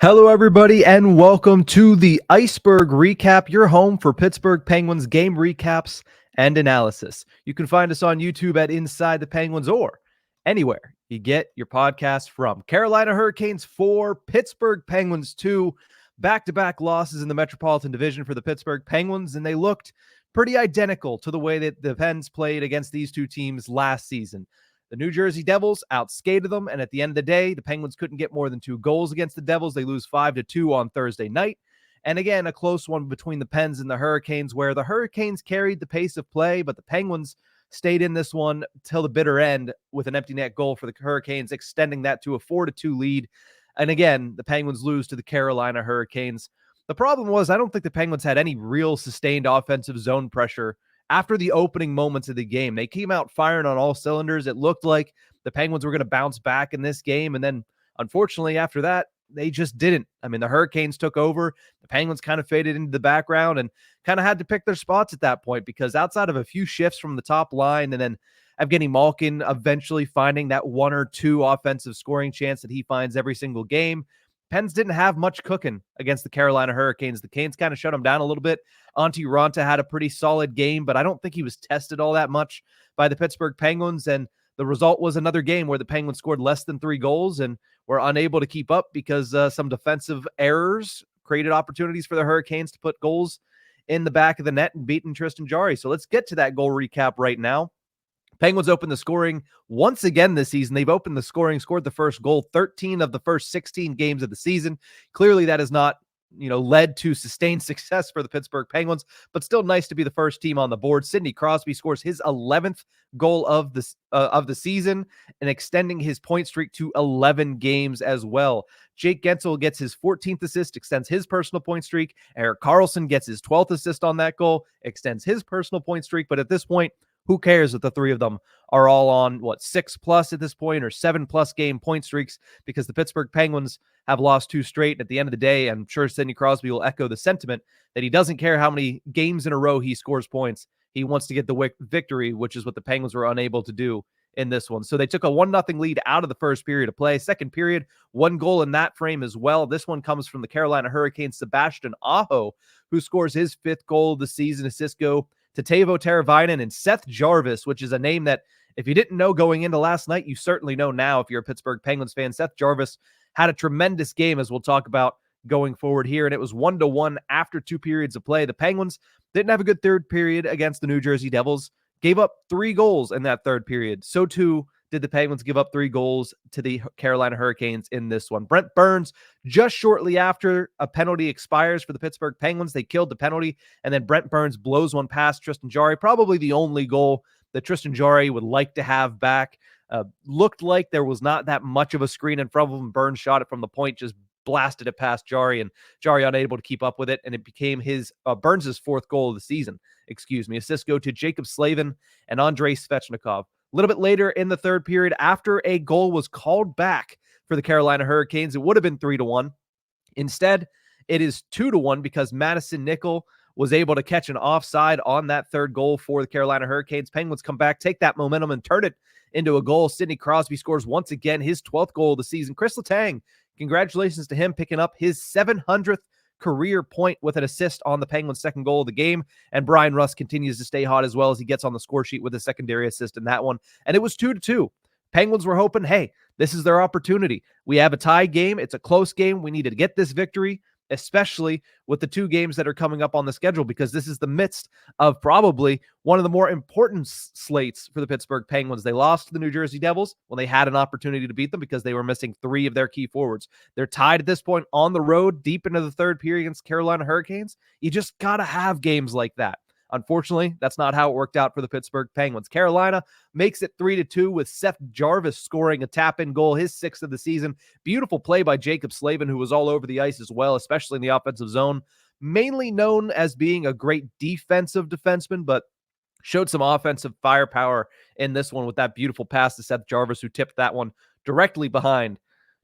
Hello, everybody, and welcome to the Ice-Burgh Recap, your home for Pittsburgh Penguins game recaps and analysis. You can find us on YouTube at Inside the Penguins or anywhere you get your podcast from. Carolina Hurricanes 4, Pittsburgh Penguins 2, back-to-back losses in the Metropolitan Division for the Pittsburgh Penguins, and they looked pretty identical to the way that the Pens played against these two teams last season. The New Jersey Devils outskated them, and at the end of the day, the Penguins couldn't get more than 2 goals against the Devils. They lose 5-2 on Thursday night. And again, a close one between the Pens and the Hurricanes, where the Hurricanes carried the pace of play, but the Penguins stayed in this one till the bitter end with an empty net goal for the Hurricanes, extending that to a 4-2 lead. And again, the Penguins lose to the Carolina Hurricanes. The problem was, I don't think the Penguins had any real sustained offensive zone pressure after the opening moments of the game. They came out firing on all cylinders. It looked like the Penguins were going to bounce back in this game. And then, unfortunately, after that, they just didn't. I mean, the Hurricanes took over. The Penguins kind of faded into the background and kind of had to pick their spots at that point, because outside of a few shifts from the top line and then Evgeny Malkin eventually finding that 1 or 2 offensive scoring chance that he finds every single game, Pens didn't have much cooking against the Carolina Hurricanes. The Canes kind of shut them down a little bit. Antti Ranta had a pretty solid game, but I don't think he was tested all that much by the Pittsburgh Penguins. And the result was another game where the Penguins scored less than 3 goals and were unable to keep up because some defensive errors created opportunities for the Hurricanes to put goals in the back of the net and beaten Tristan Jarry. So let's get to that goal recap right now. Penguins opened the scoring once again this season. They've opened the scoring, scored the first goal 13 of the first 16 games of the season. Clearly, that has not, led to sustained success for the Pittsburgh Penguins, but still nice to be the first team on the board. Sidney Crosby scores his 11th goal of the season and extending his point streak to 11 games as well. Jake Gensel gets his 14th assist, extends his personal point streak. Erik Karlsson gets his 12th assist on that goal, extends his personal point streak. But at this point, who cares that the three of them are all on, 6+ at this point, or 7+ game point streaks, because the Pittsburgh Penguins have lost 2 straight. At the end of the day, I'm sure Sidney Crosby will echo the sentiment that he doesn't care how many games in a row he scores points. He wants to get the victory, which is what the Penguins were unable to do in this one. So they took a 1-0 lead out of the first period of play. Second period, 1 goal in that frame as well. This one comes from the Carolina Hurricanes' Sebastian Aho, who scores his 5th goal of the season. Assists go to Teuvo Teravainen and Seth Jarvis, which is a name that, if you didn't know going into last night, you certainly know now if you're a Pittsburgh Penguins fan. Seth Jarvis had a tremendous game, as we'll talk about going forward here, and it was 1-1 after 2 periods of play. The Penguins didn't have a good third period against the New Jersey Devils, gave up 3 goals in that third period. So too did the Penguins give up 3 goals to the Carolina Hurricanes in this one. Brent Burns, just shortly after a penalty expires for the Pittsburgh Penguins, they killed the penalty, and then Brent Burns blows one past Tristan Jarry, probably the only goal that Tristan Jarry would like to have back. Looked like there was not that much of a screen in front of him. Burns shot it from the point, just blasted it past Jarry, and Jarry unable to keep up with it, and it became Burns' 4th goal of the season. Assists go to Jacob Slavin and Andrei Svechnikov. A little bit later in the third period, after a goal was called back for the Carolina Hurricanes, it would have been 3-1. Instead, it is 2-1 because Madison Nickel was able to catch an offside on that third goal for the Carolina Hurricanes. Penguins come back, take that momentum, and turn it into a goal. Sidney Crosby scores once again his 12th goal of the season. Chris Letang, congratulations to him, picking up his 700th career point with an assist on the Penguins' second goal of the game. And Brian Rust continues to stay hot as well, as he gets on the score sheet with a secondary assist in that one. And it was 2-2. Penguins were hoping, hey, this is their opportunity. We have a tie game. It's a close game. We need to get this victory, especially with the 2 games that are coming up on the schedule, because this is the midst of probably one of the more important slates for the Pittsburgh Penguins. They lost to the New Jersey Devils when they had an opportunity to beat them because they were missing 3 of their key forwards. They're tied at this point on the road deep into the third period against Carolina Hurricanes. You just got to have games like that. Unfortunately, that's not how it worked out for the Pittsburgh Penguins. Carolina makes it 3-2 with Seth Jarvis scoring a tap-in goal, his 6th of the season. Beautiful play by Jacob Slavin, who was all over the ice as well, especially in the offensive zone. Mainly known as being a great defensive defenseman, but showed some offensive firepower in this one with that beautiful pass to Seth Jarvis, who tipped that one directly behind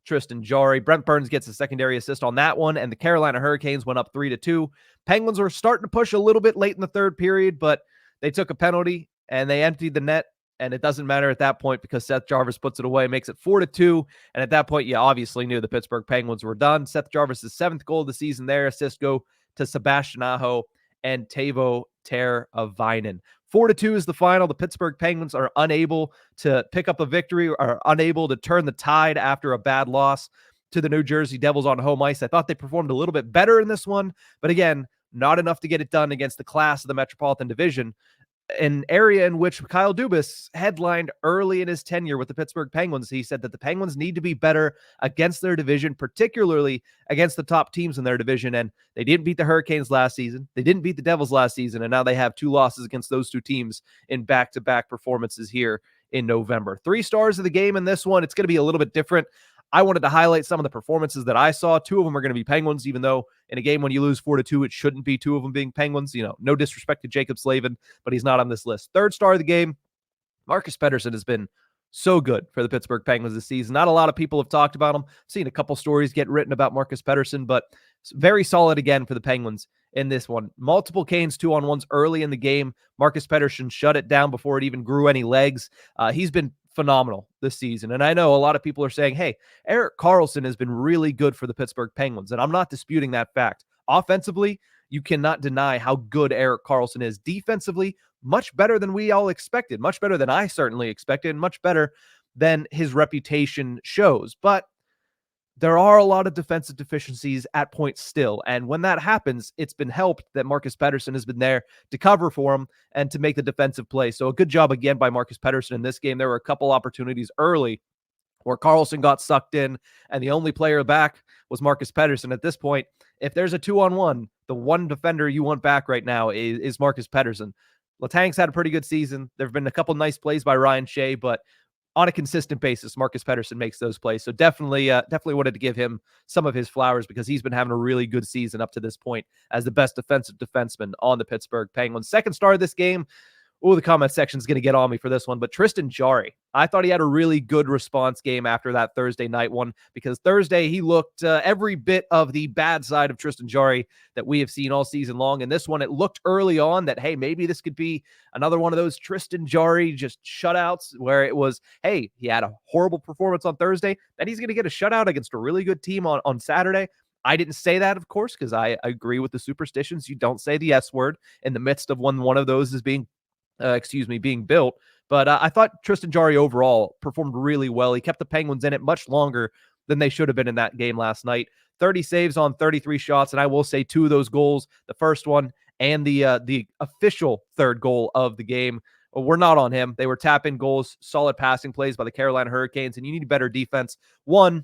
Tristan Jarry. Brent Burns gets a secondary assist on that one, and the Carolina Hurricanes went up 3-2. Penguins were starting to push a little bit late in the third period, but they took a penalty and they emptied the net And it doesn't matter at that point because Seth Jarvis puts it away, makes it 4-2. And at that point, you obviously knew the Pittsburgh Penguins were done. Seth Jarvis' 7th goal of the season there. Assists go to Sebastian Aho and Teuvo Teravainen. 4-2 is the final. The Pittsburgh Penguins are unable to pick up a victory, or unable to turn the tide after a bad loss to the New Jersey Devils on home ice. I thought they performed a little bit better in this one, but again, not enough to get it done against the class of the Metropolitan Division, an area in which Kyle Dubas headlined early in his tenure with the Pittsburgh Penguins. He said that the Penguins need to be better against their division, particularly against the top teams in their division. And they didn't beat the Hurricanes last season. They didn't beat the Devils last season. And now they have 2 losses against those 2 teams in back-to-back performances here in November. 3 stars of the game in this one. It's going to be a little bit different. I wanted to highlight some of the performances that I saw. 2 of them are going to be Penguins, even though in a game when you lose 4-2, it shouldn't be 2 of them being Penguins. You know, no disrespect to Jacob Slavin, but he's not on this list. 3rd star of the game, Marcus Pettersson has been so good for the Pittsburgh Penguins this season. Not a lot of people have talked about him. Seen a couple stories get written about Marcus Pettersson, but very solid again for the Penguins in this one. Multiple Canes 2-on-1s early in the game. Marcus Pettersson shut it down before it even grew any legs. He's been phenomenal this season. And I know a lot of people are saying, hey, Erik Karlsson has been really good for the Pittsburgh Penguins. And I'm not disputing that fact. Offensively, you cannot deny how good Erik Karlsson is. Defensively, much better than we all expected, much better than I certainly expected, and much better than his reputation shows. But there are a lot of defensive deficiencies at points still. And when that happens, it's been helped that Marcus Pettersson has been there to cover for him and to make the defensive play. So a good job again by Marcus Pettersson in this game. There were a couple opportunities early where Karlsson got sucked in, and the only player back was Marcus Pettersson. At this point, if there's a 2-on-1, the one defender you want back right now is Marcus Pettersson. Letang's had a pretty good season. There have been a couple nice plays by Ryan Shea, but on a consistent basis, Marcus Pettersson makes those plays. So definitely wanted to give him some of his flowers because he's been having a really good season up to this point as the best defensive defenseman on the Pittsburgh Penguins. 2nd star of this game. Oh, the comment section is going to get on me for this one, but Tristan Jarry. I thought he had a really good response game after that Thursday night one, because Thursday he looked every bit of the bad side of Tristan Jarry that we have seen all season long. And this one, it looked early on that, hey, maybe this could be another one of those Tristan Jarry just shutouts where it was, hey, he had a horrible performance on Thursday, then he's going to get a shutout against a really good team on Saturday. I didn't say that, of course, because I agree with the superstitions. You don't say the S word in the midst of when one of those is being built. But I thought Tristan Jarry overall performed really well. He kept the Penguins in it much longer than they should have been in that game last night. 30 saves on 33 shots, and I will say 2 of those goals, the first one and the official 3rd goal of the game, were not on him. They were tap-in goals, solid passing plays by the Carolina Hurricanes, and you need better defense. 1,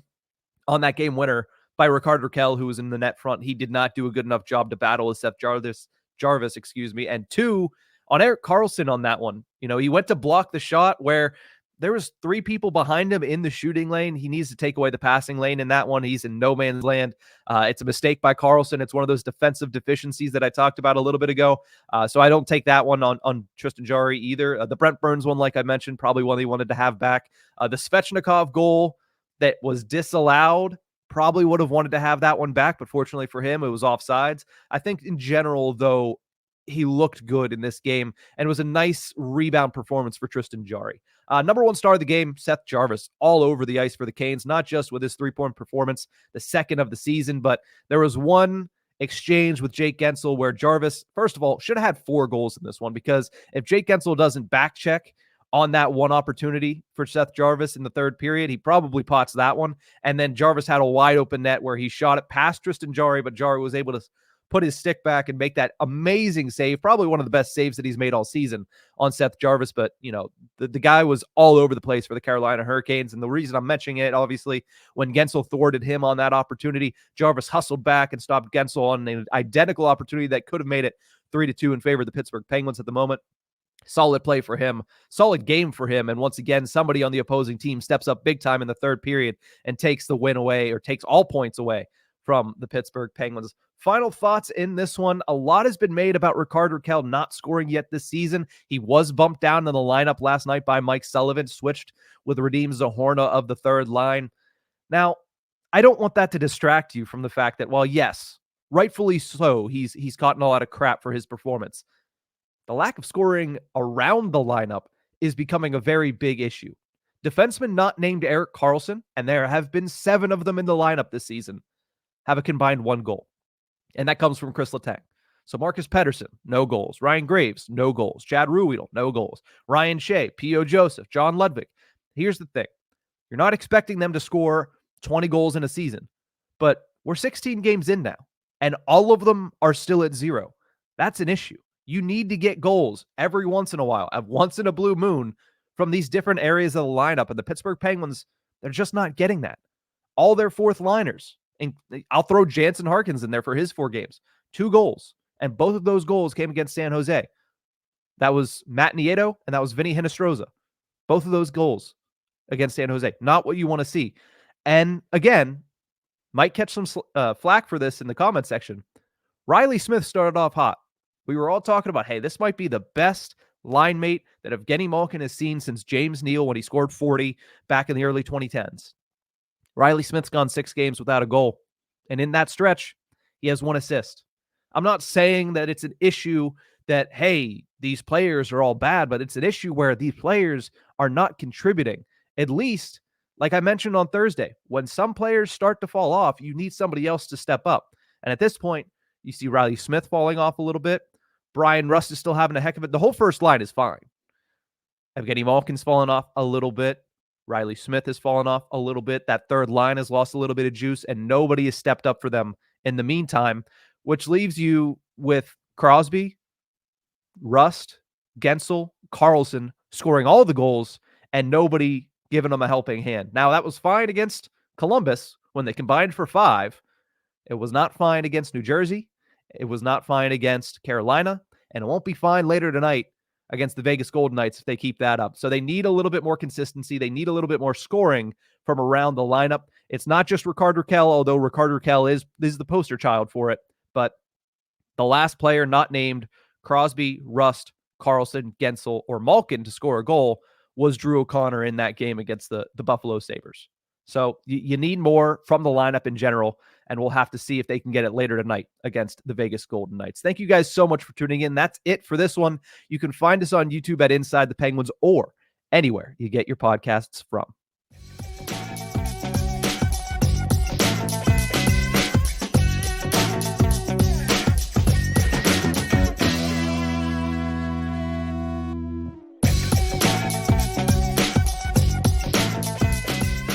on that game winner by Rickard Rakell, who was in the net front. He did not do a good enough job to battle with Seth Jarvis, and 2, on Erik Karlsson on that one. You know, he went to block the shot where there was 3 people behind him in the shooting lane. He needs to take away the passing lane in that one. He's in no man's land. It's a mistake by Karlsson. It's one of those defensive deficiencies that I talked about a little bit ago. So I don't take that one on Tristan Jarry either. The Brent Burns one, like I mentioned, probably one he wanted to have back. The Svechnikov goal that was disallowed, probably would have wanted to have that one back, but fortunately for him, it was offsides. I think in general, though, he looked good in this game, and it was a nice rebound performance for Tristan Jarry. Number 1 star of the game, Seth Jarvis, all over the ice for the Canes, not just with his 3-point performance, the 2nd of the season, but there was one exchange with Jake Gensel where Jarvis, first of all, should have had 4 goals in this one, because if Jake Gensel doesn't back check on that one opportunity for Seth Jarvis in the 3rd period, he probably pots that one. And then Jarvis had a wide open net where he shot it past Tristan Jarry, but Jarry was able to put his stick back and make that amazing save, probably one of the best saves that he's made all season on Seth Jarvis. But, you know, the guy was all over the place for the Carolina Hurricanes. And the reason I'm mentioning it, obviously, when Gensel thwarted him on that opportunity, Jarvis hustled back and stopped Gensel on an identical opportunity that could have made it 3-2 in favor of the Pittsburgh Penguins at the moment. Solid play for him, solid game for him. And once again, somebody on the opposing team steps up big time in the 3rd period and takes the win away, or takes all points away from the Pittsburgh Penguins. Final thoughts in this one. A lot has been made about Rickard Rakell not scoring yet this season. He was bumped down in the lineup last night by Mike Sullivan, switched with Radim Zohorna of the 3rd line. Now, I don't want that to distract you from the fact that, while yes, rightfully so, he's gotten a lot of crap for his performance, the lack of scoring around the lineup is becoming a very big issue. Defensemen not named Erik Karlsson, and there have been 7 of them in the lineup this season, have a combined 1 goal. And that comes from Chris Letang. So Marcus Pettersson, no goals. Ryan Graves, no goals. Chad Ruhwedel, no goals. Ryan Shea, P.O. Joseph, John Ludwig. Here's the thing. You're not expecting them to score 20 goals in a season, but we're 16 games in now, and all of them are still at 0. That's an issue. You need to get goals every once in a while, once in a blue moon, from these different areas of the lineup. And the Pittsburgh Penguins, they're just not getting that. All their fourth liners, and I'll throw Jansen Harkins in there for his 4 games, 2 goals. And both of those goals came against San Jose. That was Matt Nieto and that was Vinny Hinostroza. Both of those goals against San Jose. Not what you want to see. And again, might catch some flack for this in the comment section. Riley Smith started off hot. We were all talking about, hey, this might be the best line mate that Evgeny Malkin has seen since James Neal when he scored 40 back in the early 2010s. Riley Smith's gone 6 games without a goal. And in that stretch, he has 1 assist. I'm not saying that it's an issue that, hey, these players are all bad, but it's an issue where these players are not contributing. At least, like I mentioned on Thursday, when some players start to fall off, you need somebody else to step up. And at this point, you see Riley Smith falling off a little bit. Brian Rust is still having a heck of it. The whole first line is fine. Evgeny Malkin's fallen off a little bit. Riley Smith has fallen off a little bit. That third line has lost a little bit of juice, and nobody has stepped up for them in the meantime, which leaves you with Crosby, Rust, Gensel, Karlsson scoring all the goals and nobody giving them a helping hand. Now, that was fine against Columbus when they combined for 5. It was not fine against New Jersey. It was not fine against Carolina. And it won't be fine later tonight against the Vegas Golden Knights if they keep that up. So they need a little bit more consistency. They need a little bit more scoring from around the lineup. It's not just Rickard Rakell, although Rickard Rakell is the poster child for it. But the last player not named Crosby, Rust, Karlsson, Gensel, or Malkin to score a goal was Drew O'Connor in that game against the Buffalo Sabres. So you need more from the lineup in general, and we'll have to see if they can get it later tonight against the Vegas Golden Knights. Thank you guys so much for tuning in. That's it for this one. You can find us on YouTube at Inside the Penguins or anywhere you get your podcasts from.